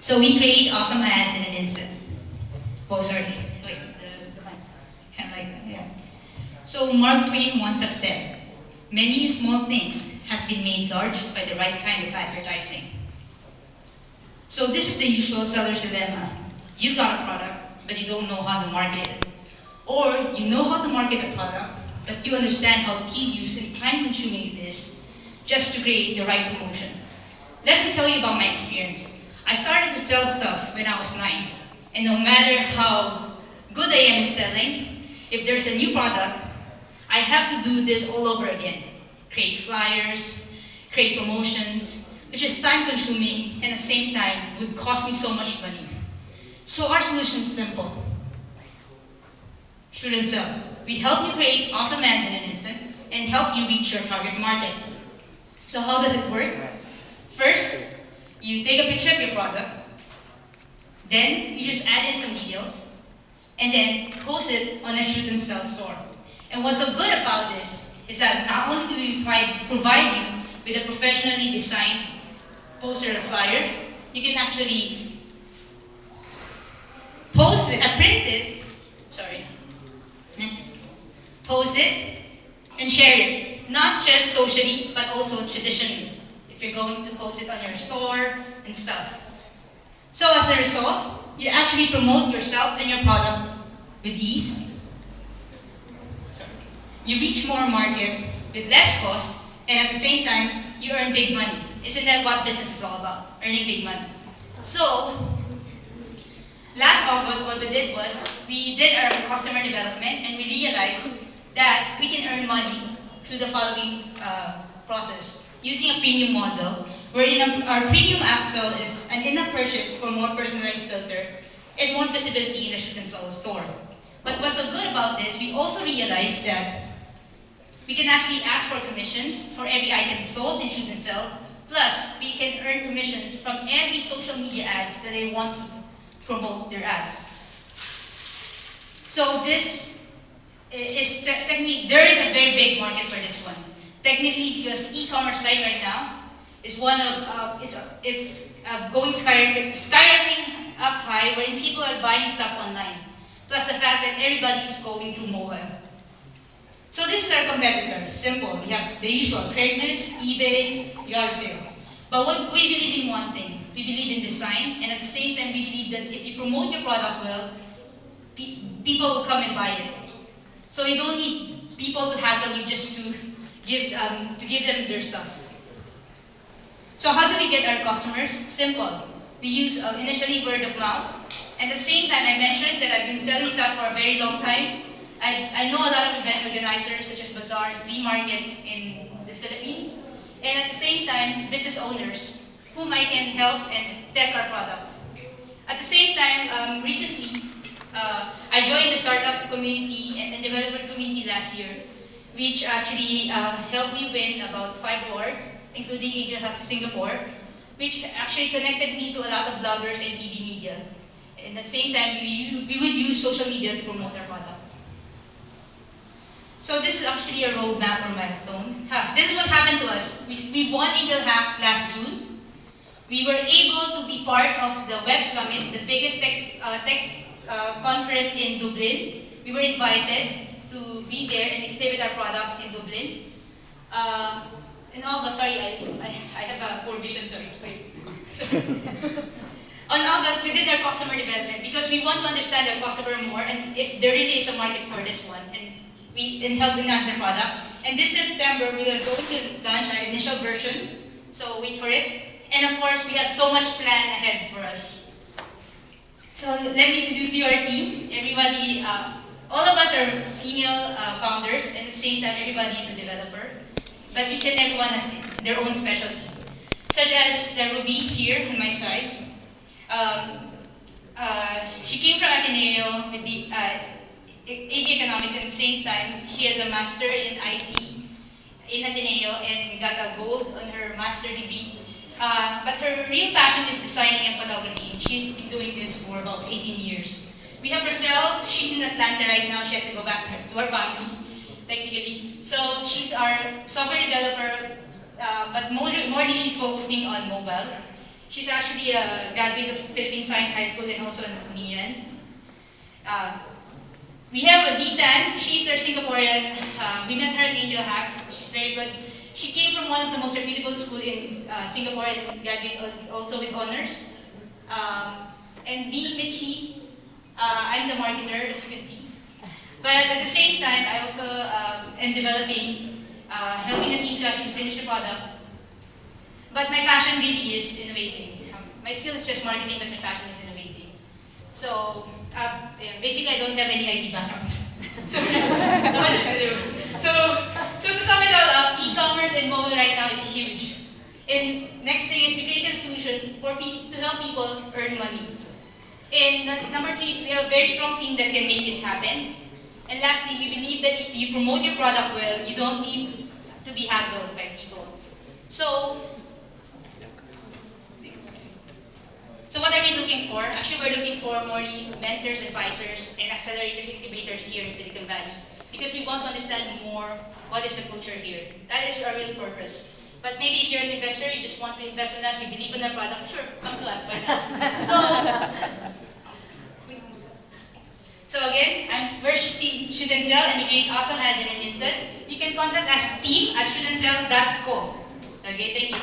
So we create awesome ads in an instant. Oh, sorry. Wait, the mic. Kind of like that, yeah. So Mark Twain once have said, many small things has been made large by the right kind of advertising. So this is the usual seller's dilemma. You got a product, but you don't know how to market it. Or you know how to market a product, but you understand how tedious and time-consuming it is just to create the right promotion. Let me tell you about my experience. I started to sell stuff when I was 9, and no matter how good I am in selling, if there's a new product, I have to do this all over again. Create flyers, create promotions, which is time-consuming and at the same time would cost me so much money. So our solution is simple. Shoot and Sell. We help you create awesome ads in an instant and help you reach your target market. So how does it work? First, you take a picture of your product, then you just add in some details, and then post it on a Shoot and Sell store. And what's so good about this is that not only do we provide you with a professionally designed poster or flyer, you can actually post it, print it, sorry, next, post it, and share it. Not just socially, but also traditionally, if you're going to post it on your store and stuff. So as a result, you actually promote yourself and your product with ease. You reach more market with less cost, and at the same time, you earn big money. Isn't that what business is all about? Earning big money. So, last August, what we did was, we did our customer development, and we realized that we can earn money through the following process. Using a freemium model, wherein our premium upsell is an in-app purchase for more personalized filter and more visibility in the Shoot and Sell store. But what's so good about this, we also realized that we can actually ask for commissions for every item sold in Shoot and Sell, plus we can earn commissions from every social media ads that they want to promote their ads. So this is technically, there is a very big market for this one. Technically, because e-commerce site right now is one of, it's going skyrocketing up high, wherein people are buying stuff online. Plus the fact that everybody is going through mobile. So this is our competitor. Simple. We have the usual: Craigslist, eBay, yard sale. But what we believe in one thing: we believe in design, and at the same time, we believe that if you promote your product well, people will come and buy it. So you don't need people to haggle you just to give them their stuff. So how do we get our customers? Simple. We use initially word of mouth. And at the same time, I mentioned that I've been selling stuff for a very long time. I know a lot of event organizers such as bazaars, flea market in the Philippines. And at the same time, business owners whom I can help and test our products. At the same time, recently, I joined the startup community and developer community last year, which actually helped me win about 5 awards, including Asia Hub Singapore, which actually connected me to a lot of bloggers and TV media. And at the same time, we would use social media to promote our product. So this is actually a roadmap or milestone. This is what happened to us. We won Angel Hack last June. We were able to be part of the Web Summit, the biggest tech conference in Dublin. We were invited to be there and exhibit our product in Dublin. In August, sorry, I have a poor vision, sorry, wait. On August, we did our customer development because we want to understand our customer more and if there really is a market for this one, and help enhance our product. And this September, we are going to launch our initial version, so wait for it. And of course, we have so much plan ahead for us. So let me introduce you our team. Everybody, all of us are female founders, and at the same time, everybody is a developer. But each and everyone has their own specialty. Such as the Ruby here on my side. She came from Ateneo with the AP Economics, and at the same time, she has a master in IT in Ateneo and got a gold on her master degree. But her real passion is designing and photography, and she's been doing this for about 18 years. We have Roselle. She's in Atlanta right now. She has to go back to her family, technically. So she's our software developer, but more she's focusing on mobile. She's actually a graduate of Philippine Science High School and also in Union. We have a D10. She's our Singaporean. We met her at Angel Hack. She's very good. She came from one of the most reputable schools in Singapore and graduated also with honors. And B, Mitchie, I'm the marketer, as you can see. But at the same time, I also am developing, helping the team to actually finish the product. But my passion really is innovating. My skill is just marketing, but my passion is innovating. So basically, I don't have any IT background. So not much to do. So to sum it all up, e-commerce and mobile right now is huge. And next thing is we created a solution for to help people earn money. And number 3 is we have a very strong team that can make this happen. And lastly, we believe that if you promote your product well, you don't need to be haggled by people. So what are we looking for? Actually, we're looking for more mentors, advisors, and accelerators, incubators here in Silicon Valley because we want to understand more what is the culture here. That is our real purpose. But maybe if you're an investor, you just want to invest in us, you believe in our product, sure, come to us, why not? So again, we're Team Shoot and Sell, and we create awesome ads in an instant. You can contact us team@shootandsell.co. Okay, thank you.